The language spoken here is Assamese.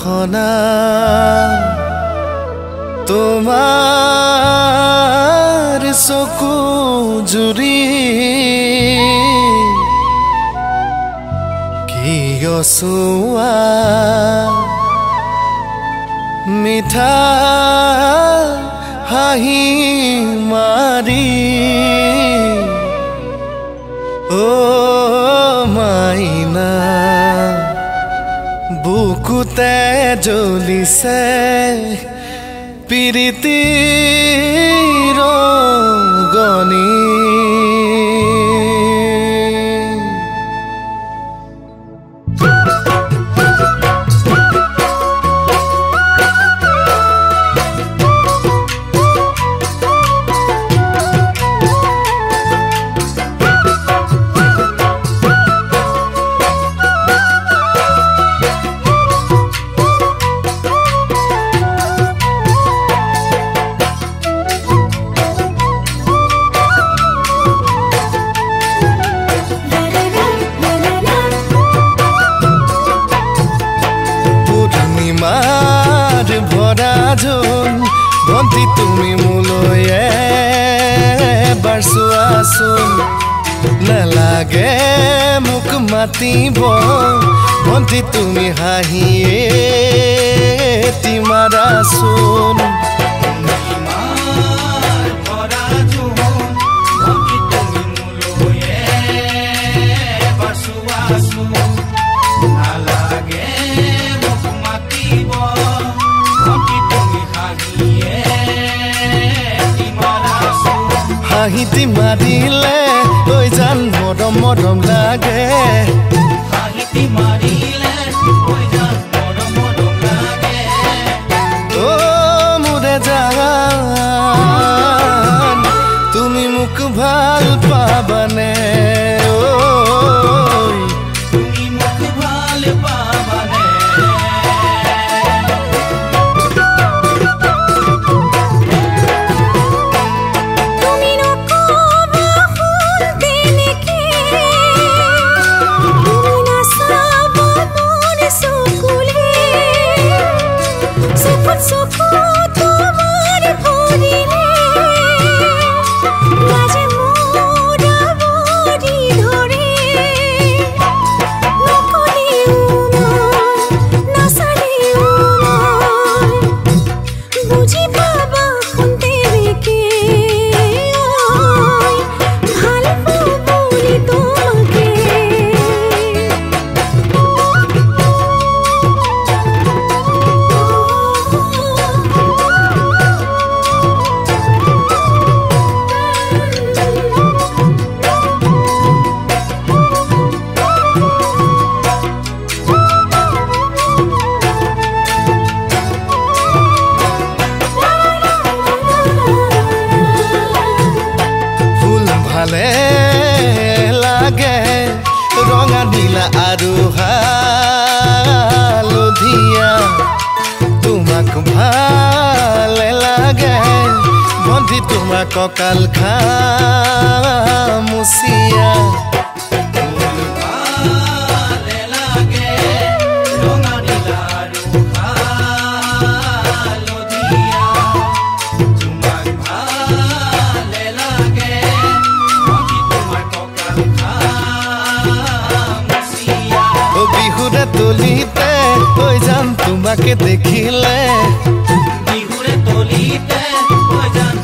বাসনা তোমাৰ চকু জুৰি কিয়সুৱা মিঠা হাঁহি মাৰি ও মাইনা বুকুতে জ্বলিছে প্ৰীতিৰ গনি ভন্তি তুমি মোলৈ এবাৰ চোৱাচোন নালাগে মোক মাতিব ভন্তি তুমি হাঁহিয়ে তিমাৰাচোন হাঁহিটি মাৰিলে লৈ যান মৰম মৰম লাগে হাঁহিটি মাৰিলে লৈ যান মৰম মৰম লাগে ও মোৰে জান তুমি মোক ভাল পাবানে তুমি মোক ভাল পাবানে ভালে লাগে ৰঙা নীলা আৰু হালধীয়া তোমাক ভালে লাগে ভন্তি তোমাৰ কঁকাল খামুচিয়া বিহুৰে তলিতে হৈ যাম তোমাকে দেখিলে বিহুৰে তলিতে হৈ যাম